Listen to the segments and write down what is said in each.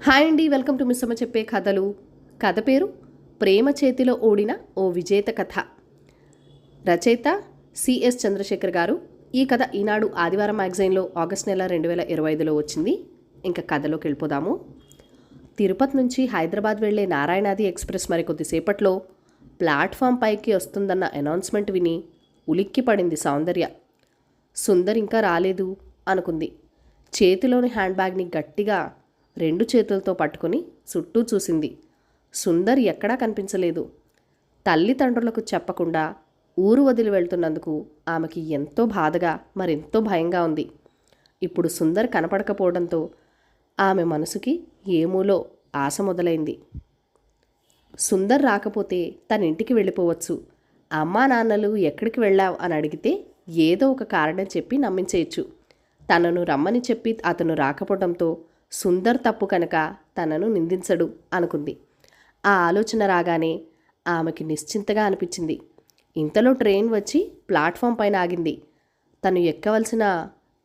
Hi అండి, welcome to Missamma చెప్పే కథలు. కథ పేరు ప్రేమ చేతిలో ఓడిన ఓ విజేత కథ. రచయిత సిఎస్ చంద్రశేఖర్ గారు. ఈ కథ ఈనాడు ఆదివారం మ్యాగజైన్లో ఆగస్ట్ నెల 2025లో వచ్చింది. ఇంకా కథలోకి వెళ్ళిపోదాము. తిరుపతి నుంచి హైదరాబాద్ వెళ్లే నారాయణాది ఎక్స్ప్రెస్ మరికొద్దిసేపట్లో ప్లాట్ఫామ్ పైకి వస్తుందన్న అనౌన్స్మెంట్ విని ఉలిక్కి పడింది సౌందర్య. సుందర్ ఇంకా రాలేదు అనుకుంది. చేతిలోని హ్యాండ్ బ్యాగ్ని గట్టిగా 2 చేతులతో పట్టుకుని చుట్టూ చూసింది. సుందర్ ఎక్కడా కనిపించలేదు. తల్లిదండ్రులకు చెప్పకుండా ఊరు వదిలి వెళ్తున్నందుకు ఆమెకి ఎంతో బాధగా మరెంతో భయంగా ఉంది. ఇప్పుడు సుందర్ కనపడకపోవడంతో ఆమె మనసుకి ఏమూలో ఆశ మొదలైంది. సుందర్ రాకపోతే తన ఇంటికి వెళ్ళిపోవచ్చు. అమ్మా నాన్నలు ఎక్కడికి వెళ్ళావు అని అడిగితే ఏదో ఒక కారణం చెప్పి నమ్మించేయచ్చు. తనను రమ్మని చెప్పి అతను రాకపోవడంతో సుందర్ తప్పు కనుక తనను నిందించడు అనుకుంది. ఆ ఆలోచన రాగానే ఆమెకి నిశ్చింతగా అనిపించింది. ఇంతలో ట్రైన్ వచ్చి ప్లాట్ఫామ్ పైన ఆగింది. తను ఎక్కవలసిన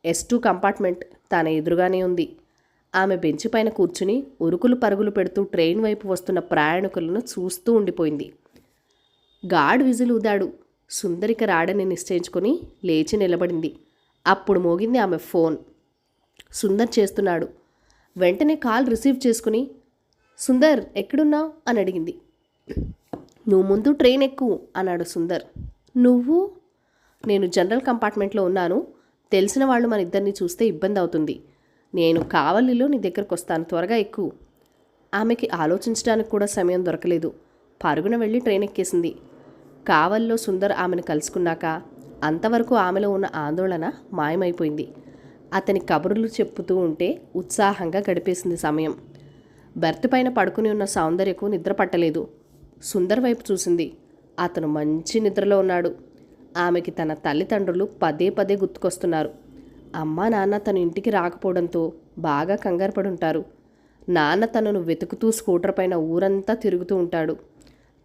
S2 కంపార్ట్మెంట్ తన ఎదురుగానే ఉంది. ఆమె బెంచ్ పైన కూర్చుని ఉరుకులు పరుగులు పెడుతూ ట్రైన్ వైపు వస్తున్న ప్రయాణికులను చూస్తూ ఉండిపోయింది. గార్డ్ విజిల్ ఊదాడు. సుందరిక రాడని నిశ్చయించుకొని లేచి నిలబడింది. అప్పుడు మోగింది ఆమె ఫోన్. సుందర్ చేస్తున్నాడు. వెంటనే కాల్ రిసీవ్ చేసుకుని, సుందర్ ఎక్కడున్నావు అని అడిగింది. నువ్వు ముందు ట్రైన్ ఎక్కు అన్నాడు సుందర్. నువ్వు? నేను జనరల్ కంపార్ట్మెంట్లో ఉన్నాను. తెలిసిన వాళ్ళు మన ఇద్దరిని చూస్తే ఇబ్బంది అవుతుంది. నేను కావలిలో నీ దగ్గరకు వస్తాను, త్వరగా ఎక్కు. ఆమెకి ఆలోచించడానికి కూడా సమయం దొరకలేదు. పరుగున వెళ్ళి ట్రైన్ ఎక్కేసింది. కావల్లో సుందర్ ఆమెను కలుసుకున్నాక అంతవరకు ఆమెలో ఉన్న ఆందోళన మాయమైపోయింది. అతని కబుర్లు చెప్పుతూ ఉంటే ఉత్సాహంగా గడిపేసింది సమయం. బెర్త్ పైన పడుకుని ఉన్న సౌందర్యకు నిద్ర పట్టలేదు. సుందర్ వైపు చూసింది. అతను మంచి నిద్రలో ఉన్నాడు. ఆమెకి తన తల్లిదండ్రులు పదే పదే గుర్తుకొస్తున్నారు. అమ్మా నాన్న తన ఇంటికి రాకపోవడంతో బాగా కంగారు పడుంటారు. నాన్న తనను వెతుకుతూ స్కూటర్ పైన ఊరంతా తిరుగుతూ ఉంటాడు.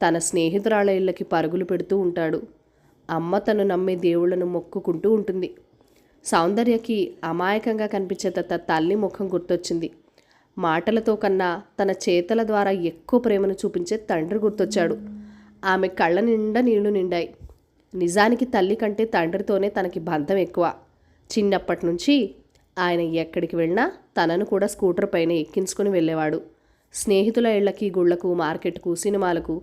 తన స్నేహితురాళ్ళ ఇళ్ళకి పరుగులు పెడుతూ ఉంటాడు. అమ్మ తను నమ్మే దేవుళ్లను మొక్కుకుంటూ ఉంటుంది. సౌందర్యకి అమాయకంగా కనిపించే తల్లి ముఖం గుర్తొచ్చింది. మాటలతో కన్నా తన చేతల ద్వారా ఎక్కువ ప్రేమను చూపించే తండ్రి గుర్తొచ్చాడు. ఆమె కళ్ళ నిండా నీళ్లు నిండాయి. నిజానికి తల్లి కంటే తండ్రితోనే తనకి బంధం ఎక్కువ. చిన్నప్పటి నుంచి ఆయన ఎక్కడికి వెళ్ళినా తనను కూడా స్కూటర్ పైన ఎక్కించుకొని వెళ్ళేవాడు. స్నేహితుల ఇళ్లకి, గుళ్లకు, మార్కెట్కు, సినిమాలకు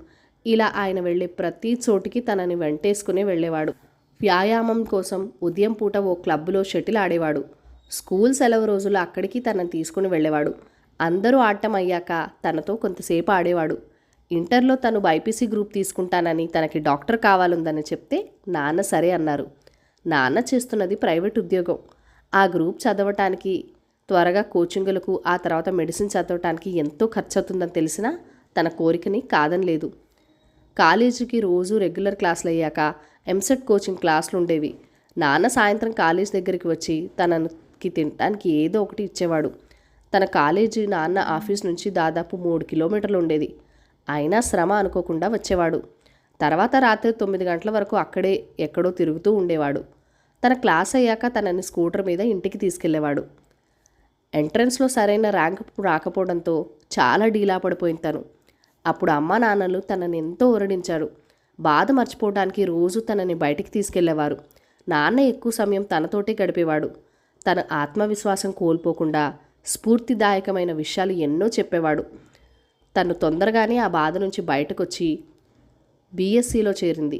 ఇలా ఆయన వెళ్ళే ప్రతి చోటికి తనని వెంటేసుకుని వెళ్ళేవాడు. వ్యాయామం కోసం ఉదయం పూట ఓ క్లబ్లో షటిల్ ఆడేవాడు. స్కూల్ సెలవు రోజులు అక్కడికి తనని తీసుకుని వెళ్ళేవాడు. అందరూ ఆడటం అయ్యాక తనతో కొంతసేపు ఆడేవాడు. ఇంటర్లో తను బైపీసీ గ్రూప్ తీసుకుంటానని, తనకి డాక్టర్ కావాలందని చెప్తే నాన్న సరే అన్నారు. నాన్న చేస్తున్నది ప్రైవేట్ ఉద్యోగం. ఆ గ్రూప్ చదవటానికి, త్వరగా కోచింగులకు, ఆ తర్వాత మెడిసిన్ చదవటానికి ఎంతో ఖర్చు అవుతుందని తెలిసినా తన కోరికని కాదనలేదు. కాలేజీకి రోజు రెగ్యులర్ క్లాసులు అయ్యాక ఎంసెట్ కోచింగ్ క్లాసులు ఉండేవి. నాన్న సాయంత్రం కాలేజ్ దగ్గరికి వచ్చి తనకి తినడానికి ఏదో ఒకటి ఇచ్చేవాడు. తన కాలేజీ నాన్న ఆఫీస్ నుంచి దాదాపు 3 కిలోమీటర్లు ఉండేది. అయినా శ్రమ అనుకోకుండా వచ్చేవాడు. తర్వాత రాత్రి 9 గంటల వరకు అక్కడే ఎక్కడో తిరుగుతూ ఉండేవాడు. తన క్లాస్ అయ్యాక తనని స్కూటర్ మీద ఇంటికి తీసుకెళ్లేవాడు. ఎంట్రన్స్లో సరైన ర్యాంక్ రాకపోవడంతో చాలా డీలా పడిపోయింది తను. అప్పుడు అమ్మా నాన్నలు తనని ఎంతో ఊరడించారు. బాధ మర్చిపోవడానికి రోజు తనని బయటికి తీసుకెళ్లేవారు. నాన్న ఎక్కువ సమయం తనతోటే గడిపేవాడు. తన ఆత్మవిశ్వాసం కోల్పోకుండా స్ఫూర్తిదాయకమైన విషయాలు ఎన్నో చెప్పేవాడు. తను తొందరగానే ఆ బాధ నుంచి బయటకొచ్చి బీఎస్సీలో చేరింది.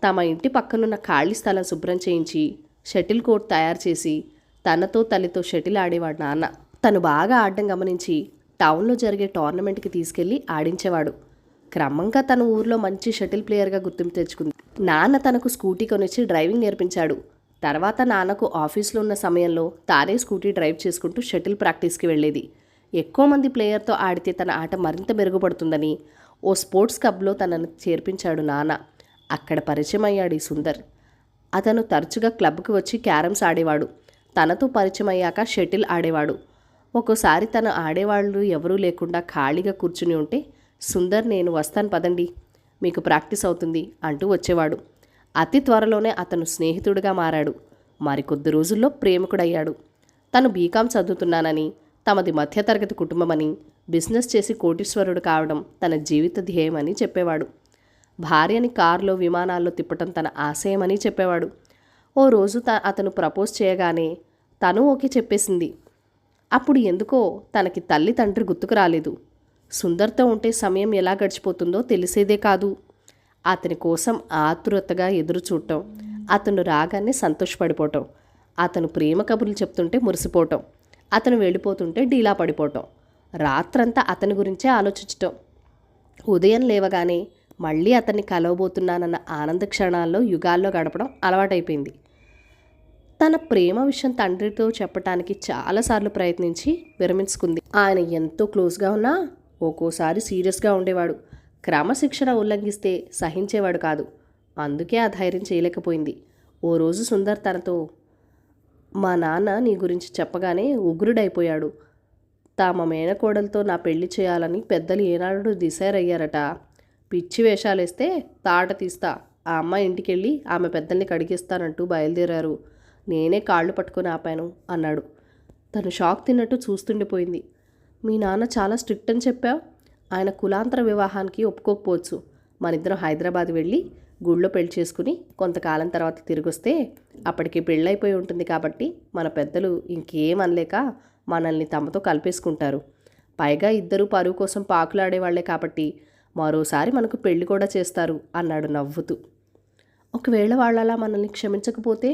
తమ ఇంటి పక్కనున్న ఖాళీ స్థలం శుభ్రం చేయించి షటిల్ కోర్ట్ తయారు చేసి తనతో తల్లితో షటిల్ ఆడేవాడు నాన్న. తను బాగా ఆడడం గమనించి టౌన్లో జరిగే టోర్నమెంట్కి తీసుకెళ్లి ఆడించేవాడు. క్రమంగా తన ఊర్లో మంచి షటిల్ ప్లేయర్గా గుర్తింపు తెచ్చుకుంది. నాన్న తనకు స్కూటీ కొనిచ్చి డ్రైవింగ్ నేర్పించాడు. తర్వాత నాన్నకు ఆఫీస్లో ఉన్న సమయంలో తానే స్కూటీ డ్రైవ్ చేసుకుంటూ షటిల్ ప్రాక్టీస్కి వెళ్ళేది. ఎక్కువ మంది ప్లేయర్తో ఆడితే తన ఆట మరింత మెరుగుపడుతుందని ఓ స్పోర్ట్స్ క్లబ్లో తనను చేర్పించాడు నాన్న. అక్కడ పరిచయం అయ్యాడు ఈ సుందర్. అతను తరచుగా క్లబ్కి వచ్చి క్యారమ్స్ ఆడేవాడు. తనతో పరిచయం అయ్యాక షటిల్ ఆడేవాడు. ఒక్కోసారి తను ఆడేవాళ్ళు ఎవరూ లేకుండా ఖాళీగా కూర్చుని ఉంటే, సుందర్ నేను వస్తాను పదండి, మీకు ప్రాక్టీస్ అవుతుంది అంటూ వచ్చేవాడు. అతి త్వరలోనే అతను స్నేహితుడిగా మారాడు. మరికొద్ది రోజుల్లో ప్రేమికుడయ్యాడు. తను బీకాం చదువుతున్నానని, తమది మధ్యతరగతి కుటుంబమని, బిజినెస్ చేసి కోటీశ్వరుడు కావడం తన జీవిత ధ్యేయమని చెప్పేవాడు. భార్యని కారులో విమానాల్లో తిప్పటం తన ఆశయమని చెప్పేవాడు. ఓ రోజు అతను ప్రపోజ్ చేయగానే తను ఓకే చెప్పేసింది. అప్పుడు ఎందుకో తనకి తల్లి తండ్రి గుర్తుకు రాలేదు. సుందర్తో ఉంటే సమయం ఎలా గడిచిపోతుందో తెలిసేదే కాదు. అతని కోసం ఆతురతగా ఎదురు చూడటం, అతను రాగానే సంతోషపడిపోవటం, అతను ప్రేమ కబుర్లు చెప్తుంటే మురిసిపోవటం, అతను వెళ్ళిపోతుంటే డీలా పడిపోవటం, రాత్రంతా అతని గురించే ఆలోచించటం, ఉదయం లేవగానే మళ్ళీ అతన్ని కలవబోతున్నానన్న ఆనంద క్షణాల్లో యుగాల్లో గడపడం అలవాటైపోయింది. తన ప్రేమ విషయం తండ్రితో చెప్పటానికి చాలాసార్లు ప్రయత్నించి విరమించుకుంది. ఆయన ఎంతో క్లోజ్గా ఉన్నా ఒక్కోసారి సీరియస్గా ఉండేవాడు. క్రమశిక్షణ ఉల్లంఘిస్తే సహించేవాడు కాదు. అందుకే ఆ ధైర్యం చేయలేకపోయింది. ఓ రోజు సుందర్ తనతో, మా నాన్న నీ గురించి చెప్పగానే ఉగ్రుడైపోయాడు. తమ మేనకోడలతో నా పెళ్లి చేయాలని పెద్దలు ఏనాడు డిసైడ్ అయ్యారట. పిచ్చి వేషాలేస్తే తాట తీస్తా, ఆ అమ్మాయి ఇంటికెళ్ళి ఆమె పెద్దల్ని కడిగిస్తానంటూ బయలుదేరారు. నేనే కాళ్ళు పట్టుకొని ఆపాను అన్నాడు. తను షాక్ తిన్నట్టు చూస్తుండిపోయింది. మీ నాన్న చాలా స్ట్రిక్ట్ అని చెప్పావు. ఆయన కులాంతర వివాహానికి ఒప్పుకోకపోవచ్చు. మనిద్దరం హైదరాబాద్ వెళ్ళి గుళ్ళో పెళ్లి చేసుకుని కొంతకాలం తర్వాత తిరిగొస్తే అప్పటికి పెళ్ళైపోయి ఉంటుంది కాబట్టి మన పెద్దలు ఇంకేం అనలేక మనల్ని తమతో కలిపేసుకుంటారు. పైగా ఇద్దరు పరువు కోసం పాకులాడేవాళ్లే కాబట్టి మరోసారి మనకు పెళ్లి కూడా చేస్తారు అన్నాడు నవ్వుతూ. ఒకవేళ వాళ్ళలా మనల్ని క్షమించకపోతే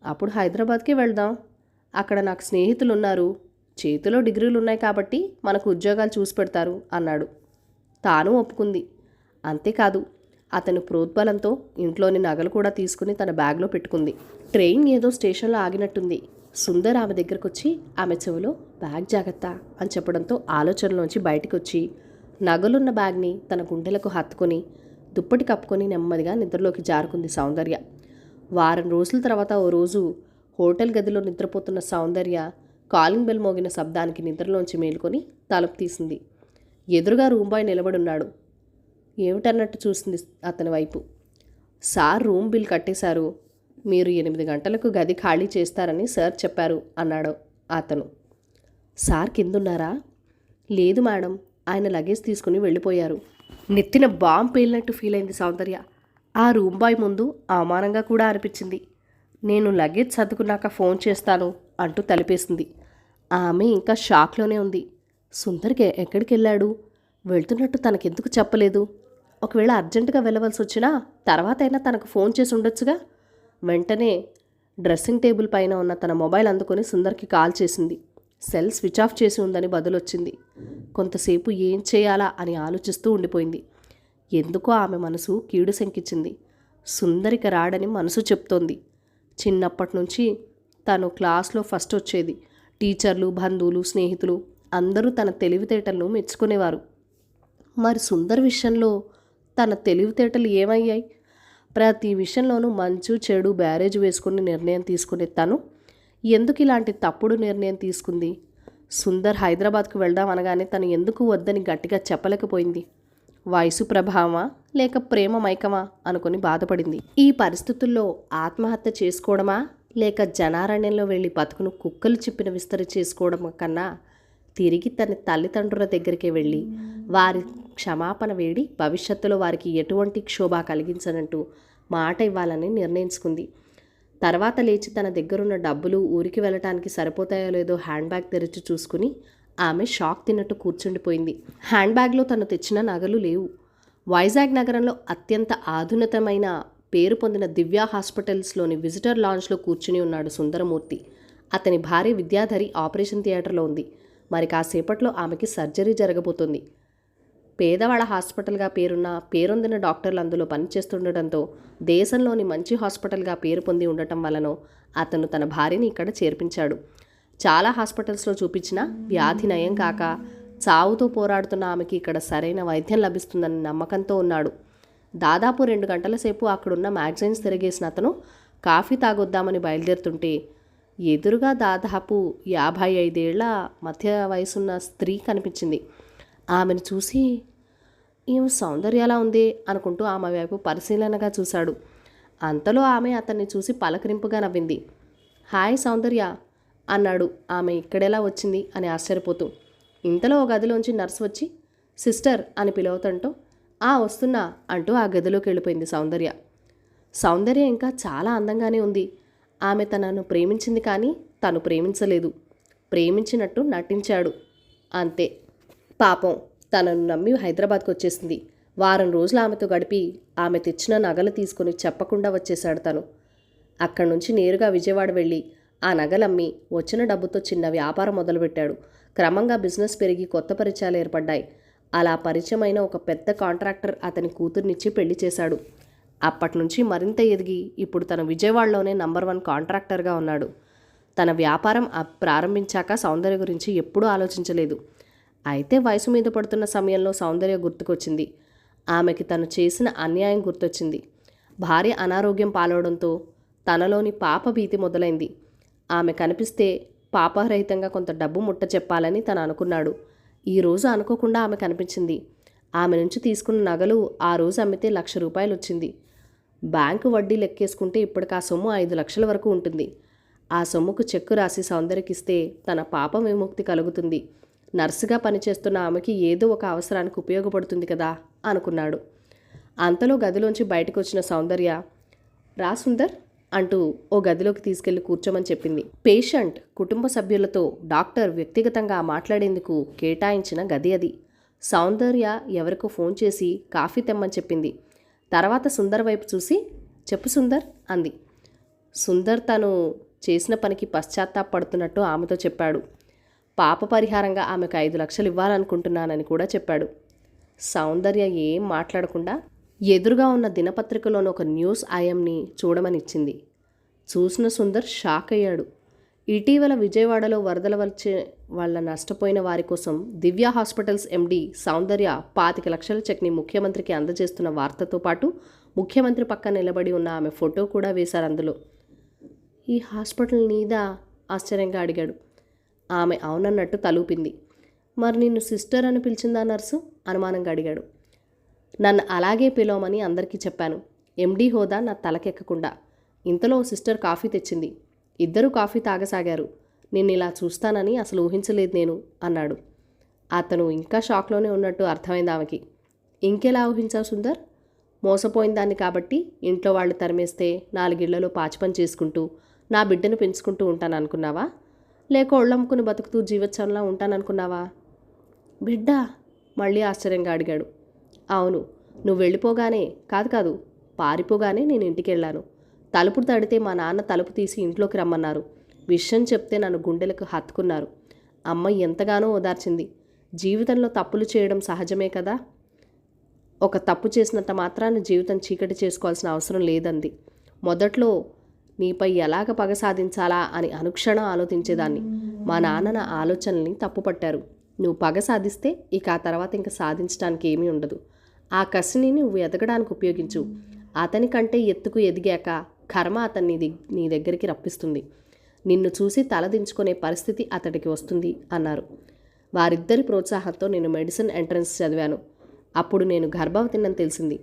అప్పుడు హైదరాబాద్కి వెళ్దాం. అక్కడ నాకు స్నేహితులు ఉన్నారు. చేతిలో డిగ్రీలు ఉన్నాయి కాబట్టి మనకు ఉద్యోగాలు చూసి పెడతారు అన్నాడు. తాను ఒప్పుకుంది. అంతేకాదు, అతను ప్రోద్బలంతో ఇంట్లోని నగలు కూడా తీసుకుని తన బ్యాగ్లో పెట్టుకుంది. ట్రైన్ ఏదో స్టేషన్లో ఆగినట్టుంది. సుందర్ ఆమె దగ్గరకు వచ్చి ఆమె చెవిలో బ్యాగ్ జాగ్రత్త అని చెప్పడంతో ఆలోచనలోంచి బయటికి వచ్చి నగలున్న బ్యాగ్ని తన గుండెలకు హత్తుకొని దుప్పటి కప్పుకొని నెమ్మదిగా నిద్రలోకి జారుకుంది సౌందర్య. వారం రోజుల తర్వాత ఓ రోజు హోటల్ గదిలో నిద్రపోతున్న సౌందర్య కాలింగ్ బెల్ మోగిన శబ్దానికి నిద్రలోంచి మేలుకొని తలుపు తీసింది. ఎదురుగా రూమ్ బాయ్ నిలబడున్నాడు. ఏమిటన్నట్టు చూసింది అతని వైపు. సార్ రూమ్ బిల్ కట్టేశారు. మీరు 8 గంటలకు గది ఖాళీ చేస్తారని సార్ చెప్పారు అన్నాడు అతను. సార్ కిందున్నారా? లేదు మేడం, ఆయన లగేజ్ తీసుకుని వెళ్ళిపోయారు. నెత్తిన బాంబు పేలినట్టు ఫీల్ అయింది సౌందర్య. ఆ రూమ్ బాయ్ ముందు అవమానంగా కూడా అనిపించింది. నేను లగేజ్ సర్దుకున్నాక ఫోన్ చేస్తాను అంటూ తలిపేసింది. ఆమె ఇంకా షాక్లోనే ఉంది. సుందర్కి ఎక్కడికి వెళ్ళాడు? వెళ్తున్నట్టు తనకెందుకు చెప్పలేదు? ఒకవేళ అర్జెంటుగా వెళ్ళవలసి వచ్చినా తర్వాతైనా తనకు ఫోన్ చేసి ఉండొచ్చుగా. వెంటనే డ్రెస్సింగ్ టేబుల్ పైన ఉన్న తన మొబైల్ అందుకొని సుందర్కి కాల్ చేసింది. సెల్ స్విచ్ ఆఫ్ చేసి ఉందని బదులొచ్చింది. కొంతసేపు ఏం చేయాలా అని ఆలోచిస్తూ ఉండిపోయింది. ఎందుకో ఆమె మనసు కీడు శంకించింది. సుందరికి రాడని మనసు చెప్తోంది. చిన్నప్పటి నుంచి తను క్లాస్లో ఫస్ట్ వచ్చేది. టీచర్లు, బంధువులు, స్నేహితులు అందరూ తన తెలివితేటలను మెచ్చుకునేవారు. మరి సుందర్ విషయంలో తన తెలివితేటలు ఏమయ్యాయి? ప్రతి విషయంలోనూ మంచు చెడు బ్యారేజ్ వేసుకుని నిర్ణయం తీసుకునే తను ఎందుకు ఇలాంటి తప్పుడు నిర్ణయం తీసుకుంది? సుందర్ హైదరాబాద్కు వెళ్దాం అనగానే తను ఎందుకు వద్దని గట్టిగా చెప్పలేకపోయింది? వయసు ప్రభావమా లేక ప్రేమ మైకమా అనుకుని బాధపడింది. ఈ పరిస్థితుల్లో ఆత్మహత్య చేసుకోవడమా లేక జనారణ్యంలో వెళ్ళి బతుకును కుక్కలు చెప్పిన విస్తరి చేసుకోవడం కన్నా తిరిగి తన తల్లిదండ్రుల దగ్గరికి వెళ్ళి వారి క్షమాపణ వేడి భవిష్యత్తులో వారికి ఎటువంటి క్షోభ కలిగించనంటూ మాట ఇవ్వాలని నిర్ణయించుకుంది. తర్వాత లేచి తన దగ్గరున్న డబ్బులు ఊరికి వెళ్ళటానికి సరిపోతాయో లేదో హ్యాండ్ బ్యాగ్ తెరిచి చూసుకుని ఆమె షాక్ తిన్నట్టు కూర్చుండిపోయింది. హ్యాండ్ బ్యాగ్లో తను తెచ్చిన నగలు లేవు. వైజాగ్ నగరంలో అత్యంత ఆధునితమైన పేరు పొందిన దివ్య హాస్పిటల్స్లోని విజిటర్ లాంజ్లో కూర్చుని ఉన్నాడు సుందరమూర్తి. అతని భార్య విద్యాధరి ఆపరేషన్ థియేటర్లో ఉంది. మరి కాసేపట్లో ఆమెకి సర్జరీ జరగబోతుంది. పేదవాళ్ళ హాస్పిటల్గా పేరొందిన డాక్టర్లు అందులో పనిచేస్తుండటంతో దేశంలోని మంచి హాస్పిటల్గా పేరు పొంది ఉండటం వలన అతను తన భార్యని ఇక్కడ చేర్పించాడు. చాలా హాస్పిటల్స్లో చూపించిన వ్యాధి నయం కాక చావుతో పోరాడుతున్న ఆమెకి ఇక్కడ సరైన వైద్యం లభిస్తుందని నమ్మకంతో ఉన్నాడు. దాదాపు 2 గంటల సేపు అక్కడున్న మ్యాగజైన్స్ తిరిగేసిన అతను కాఫీ తాగొద్దామని బయలుదేరుతుంటే ఎదురుగా దాదాపు 55 ఏళ్ల మధ్య వయసున్న స్త్రీ కనిపించింది. ఆమెను చూసి ఈమె సౌందర్యలా ఉంది అనుకుంటూ ఆమె వైపు పరిశీలనగా చూశాడు. అంతలో ఆమె అతన్ని చూసి పలకరింపుగా నవ్వింది. హాయ్ సౌందర్య అన్నాడు. ఆమె ఇక్కడెలా వచ్చింది అని ఆశ్చర్యపోతూ. ఇంతలో ఓ గదిలోంచి నర్సు వచ్చి సిస్టర్ అని పిలువతంటూ వస్తున్నా అంటూ ఆ గదిలోకి వెళ్ళిపోయింది సౌందర్య. సౌందర్య ఇంకా చాలా అందంగానే ఉంది. ఆమె తనను ప్రేమించింది కానీ తను ప్రేమించలేదు. ప్రేమించినట్టు నటించాడు అంతే. పాపం తనను నమ్మి హైదరాబాద్కు వచ్చేసింది. వారం రోజులు ఆమెతో గడిపి ఆమె తెచ్చిన నగలు తీసుకుని చెప్పకుండా వచ్చేశాడు తను. అక్కడి నుంచి నేరుగా విజయవాడ వెళ్ళి ఆ నగలమ్మి వచ్చిన డబ్బుతో చిన్న వ్యాపారం మొదలుపెట్టాడు. క్రమంగా బిజినెస్ పెరిగి కొత్త పరిచయాలు ఏర్పడ్డాయి. అలా పరిచయమైన ఒక పెద్ద కాంట్రాక్టర్ అతని కూతుర్నిచ్చి పెళ్లి చేశాడు. అప్పటి నుంచి మరింత ఎదిగి ఇప్పుడు తను విజయవాడలోనే నంబర్ 1 కాంట్రాక్టర్గా ఉన్నాడు. తన వ్యాపారం ప్రారంభించాక సౌందర్య గురించి ఎప్పుడూ ఆలోచించలేదు. అయితే వయసు మీద పడుతున్న సమయంలో సౌందర్య గుర్తుకొచ్చింది. ఆమెకి తను చేసిన అన్యాయం గుర్తొచ్చింది. భార్య అనారోగ్యం పాలవడంతో తనలోని పాప భీతి మొదలైంది. ఆమె కనిపిస్తే పాపరహితంగా కొంత డబ్బు ముట్ట చెప్పాలని తను అనుకున్నాడు. ఈరోజు అనుకోకుండా ఆమె కనిపించింది. ఆమె నుంచి తీసుకున్న నగలు ఆ రోజు అమ్మితే ₹1,00,000 వచ్చింది. బ్యాంకు వడ్డీ లెక్కేసుకుంటే ఇప్పటికి ఆ సొమ్ము 5 లక్షల వరకు ఉంటుంది. ఆ సొమ్ముకు చెక్కు రాసి సౌందర్యకిస్తే తన పాప విముక్తి కలుగుతుంది. నర్సుగా పనిచేస్తున్న ఆమెకి ఏదో ఒక అవసరానికి ఉపయోగపడుతుంది కదా అనుకున్నాడు. అంతలో గదిలోంచి బయటకు వచ్చిన సౌందర్య, రా సుందర్ అంటూ ఓ గదిలోకి తీసుకెళ్లి కూర్చోమని చెప్పింది. పేషెంట్ కుటుంబ సభ్యులతో డాక్టర్ వ్యక్తిగతంగా మాట్లాడేందుకు కేటాయించిన గది అది. సౌందర్య ఎవరికో ఫోన్ చేసి కాఫీ తెమ్మని చెప్పింది. తర్వాత సుందర్ వైపు చూసి, చెప్పు సుందర్ అంది. సుందర్ తను చేసిన పనికి పశ్చాత్తాపడుతున్నట్టు ఆమెతో చెప్పాడు. పాప పరిహారంగా ఆమెకు 5 లక్షలు ఇవ్వాలనుకుంటున్నానని కూడా చెప్పాడు. సౌందర్య ఏం మాట్లాడకుండా ఎదురుగా ఉన్న దినపత్రికలోని ఒక న్యూస్ ఐఎంని చూడమని ఇచ్చింది. చూసిన సుందర్ షాక్ అయ్యాడు. ఇటీవల విజయవాడలో వరదల వచ్చే వాళ్ళ నష్టపోయిన వారి కోసం దివ్య హాస్పిటల్స్ ఎండి సౌందర్య 25 లక్షల చెక్ని ముఖ్యమంత్రికి అందజేస్తున్న వార్తతో పాటు ముఖ్యమంత్రి పక్కన నిలబడి ఉన్న ఆమె ఫోటో కూడా వేశారు అందులో. ఈ హాస్పిటల్ నీదా? ఆశ్చర్యంగా అడిగాడు. ఆమె అవునన్నట్టు తలూపింది. మరి నిన్ను సిస్టర్ అని పిలిచిందా నర్సు? అనుమానంగా అడిగాడు. నన్ను అలాగే పిలవమని అందరికీ చెప్పాను. ఎండీ హోదా నా తలకెక్కకుండా. ఇంతలో సిస్టర్ కాఫీ తెచ్చింది. ఇద్దరూ కాఫీ తాగసాగారు. నిన్ను ఇలా చూస్తానని అసలు ఊహించలేదు నేను అన్నాడు. అతను ఇంకా షాక్లోనే ఉన్నట్టు అర్థమైంది ఆమెకి. ఇంకెలా ఊహించావు సుందర్? మోసపోయిన దాన్ని కాబట్టి ఇంట్లో వాళ్ళు తరిమేస్తే 4 ఇళ్లలో పాచిపని చేసుకుంటూ నా బిడ్డను పెంచుకుంటూ ఉంటాననుకున్నావా? లేక ఒళ్ళమ్ముకుని బతుకుతూ జీవోత్సవంలా ఉంటాననుకున్నావా? బిడ్డ? మళ్ళీ ఆశ్చర్యంగా అడిగాడు. అవును, నువ్వు వెళ్ళిపోగానే కాదు పారిపోగానే నేను ఇంటికి వెళ్ళాను. తలుపు తడితే మా నాన్న తలుపు తీసి ఇంట్లోకి రమ్మన్నారు. విషయం చెప్తే నన్ను గుండెలకు హత్తుకున్నారు. అమ్మ ఎంతగానో ఓదార్చింది. జీవితంలో తప్పులు చేయడం సహజమే కదా. ఒక తప్పు చేసినంత మాత్రాన్ని జీవితం చీకటి చేసుకోవాల్సిన అవసరం లేదంది. మొదట్లో నీపై ఎలాగ పగ సాధించాలా అని అనుక్షణం ఆలోచించేదాన్ని. మా నాన్న నా ఆలోచనల్ని తప్పుపట్టారు. నువ్వు పగ సాధిస్తే ఇక ఆ తర్వాత ఇంకా సాధించడానికి ఏమీ ఉండదు. ఆ కసిని నువ్వు ఎదగడానికి ఉపయోగించు. అతని కంటే ఎత్తుకు ఎదిగాక కర్మ అతన్ని నీ దగ్గరికి రప్పిస్తుంది. నిన్ను చూసి తలదించుకునే పరిస్థితి అతడికి వస్తుంది అన్నారు. వారిద్దరి ప్రోత్సాహంతో నేను మెడిసిన్ ఎంట్రన్స్ చదివాను. అప్పుడు నేను గర్భవతినని తెలిసింది.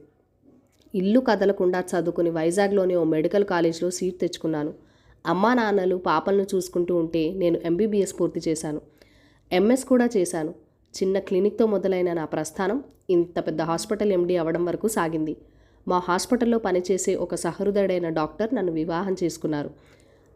ఇల్లు కదలకుండా చదువుకుని వైజాగ్లోని ఓ మెడికల్ కాలేజ్లో సీట్ తెచ్చుకున్నాను. అమ్మా నాన్నలు పాపలను చూసుకుంటూ ఉంటే నేను MBBS పూర్తి చేశాను. MS కూడా చేశాను. చిన్న క్లినిక్తో మొదలైన నా ప్రస్థానం ఇంత పెద్ద హాస్పిటల్ MD అవ్వడం వరకు సాగింది. మా హాస్పిటల్లో పనిచేసే ఒక సహృదయుడైన డాక్టర్ నన్ను వివాహం చేసుకున్నారు.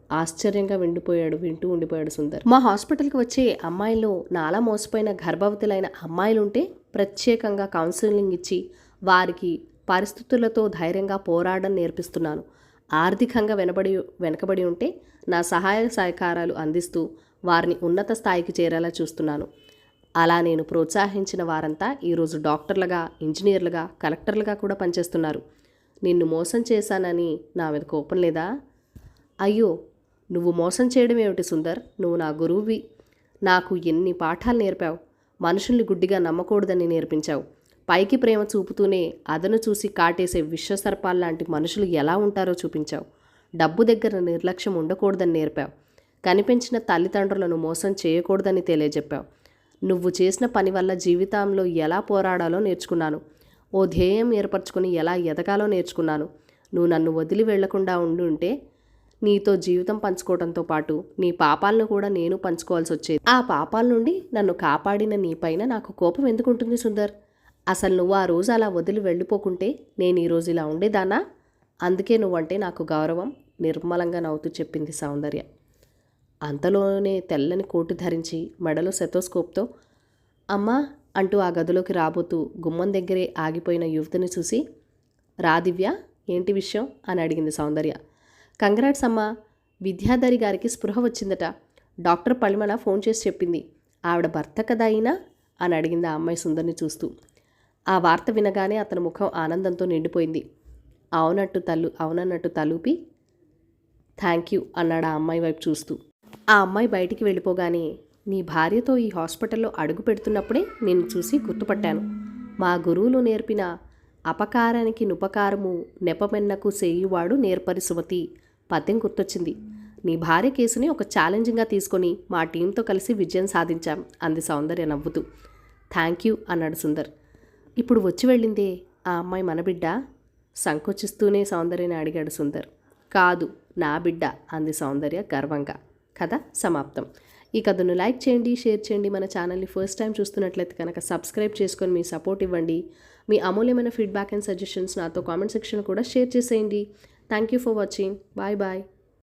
ఆశ్చర్యంగా వింటూ ఉండిపోయాడు సుందర్. మా హాస్పిటల్కి వచ్చే అమ్మాయిల్లో నాలా మోసపోయిన గర్భవతులైన అమ్మాయిలుంటే ప్రత్యేకంగా కౌన్సిలింగ్ ఇచ్చి వారికి పరిస్థితులతో ధైర్యంగా పోరాడడం నేర్పిస్తున్నాను. ఆర్థికంగా వెనకబడి ఉంటే నా సహాయ సహకారాలు అందిస్తూ వారిని ఉన్నత స్థాయికి చేరేలా చూస్తున్నాను. అలా నేను ప్రోత్సహించిన వారంతా ఈరోజు డాక్టర్లుగా, ఇంజనీర్లుగా, కలెక్టర్లుగా కూడా పనిచేస్తున్నారు. నిన్ను మోసం చేశానని నా మీద కోపం లేదా? అయ్యో, నువ్వు మోసం చేయడం ఏమిటి సుందర్? నువ్వు నా గురువువి. నాకు ఎన్ని పాఠాలు నేర్పావు. మనుషుల్ని గుడ్డిగా నమ్మకూడదని నేర్పించావు. పైకి ప్రేమ చూపుతూనే అదను చూసి కాటేసే విశ్వసర్పాల్లాంటి మనుషులు ఎలా ఉంటారో చూపించావు. డబ్బు దగ్గర నిర్లక్ష్యం ఉండకూడదని నేర్పావు. కనిపించిన తల్లిదండ్రులను మోసం చేయకూడదని తెలియజెప్పావు. నువ్వు చేసిన పని వల్ల జీవితంలో ఎలా పోరాడాలో నేర్చుకున్నాను. ఓ ధ్యేయం ఏర్పరచుకుని ఎలా ఎదగాలో నేర్చుకున్నాను. నువ్వు నన్ను వదిలి వెళ్లకుండా ఉంటే నీతో జీవితం పంచుకోవడంతో పాటు నీ పాపాలను కూడా నేను పంచుకోవాల్సి వచ్చేది. ఆ పాపాల నుండి నన్ను కాపాడిన నీ పైన నాకు కోపం ఎందుకుంటుంది సుందర్? అసలు నువ్వు ఆ రోజు అలా వదిలి వెళ్ళిపోకుంటే నేను ఈరోజు ఇలా ఉండేదానా? అందుకే నువ్వంటే నాకు గౌరవం, నిర్మలంగా నవ్వుతూ చెప్పింది సౌందర్య. అంతలోనే తెల్లని కోటు ధరించి మెడలో సెతోస్కోప్తో అమ్మా అంటూ ఆ గదిలోకి రాబోతూ గుమ్మం దగ్గరే ఆగిపోయిన యువతిని చూసి, రా దివ్య, ఏంటి విషయం అని అడిగింది సౌందర్య. కంగ్రాట్స్ అమ్మా, విద్యాధరి గారికి స్పృహ వచ్చిందట. డాక్టర్ పలిమన ఫోన్ చేసి చెప్పింది. ఆవిడ భర్త కదా అయినా అని అడిగింది ఆ అమ్మాయి సుందర్ని చూస్తూ. ఆ వార్త వినగానే అతని ముఖం ఆనందంతో నిండిపోయింది. అవునన్నట్టు తలూపి థ్యాంక్ యూ అన్నాడు ఆ అమ్మాయి వైపు చూస్తూ. ఆ అమ్మాయి బయటికి వెళ్ళిపోగానే, నీ భార్యతో ఈ హాస్పిటల్లో అడుగు పెడుతున్నప్పుడే నిన్ను చూసి గుర్తుపట్టాను. మా గురువులు నేర్పిన అపకారానికి నుపకారము నెపమెన్నకు సేయువాడు నేర్పరి సుమతి పద్యం గుర్తొచ్చింది. నీ భార్య కేసుని ఒక ఛాలెంజింగ్గా తీసుకొని మా టీంతో కలిసి విజయం సాధించాం అంది సౌందర్య నవ్వుతూ. థ్యాంక్ యూ అన్నాడు సుందర్. ఇప్పుడు వచ్చి వెళ్ళిందే ఆ అమ్మాయి మన బిడ్డ? సంకోచిస్తూనే సౌందర్యని అడిగాడు సుందర్. కాదు, నా బిడ్డ అంది సౌందర్య గర్వంగా. కథ సమాప్తం. ఈ కథను లైక్ చేయండి, షేర్ చేయండి. మన ఛానల్ని ఫస్ట్ టైం చూస్తున్నట్లయితే కనుక సబ్స్క్రైబ్ చేసుకొని మీ సపోర్ట్ ఇవ్వండి. మీ అమూల్యమైన ఫీడ్బ్యాక్ అండ్ సజెషన్స్ నాతో కామెంట్ సెక్షన్ కూడా షేర్ చేసేయండి. Thank you for watching. Bye bye.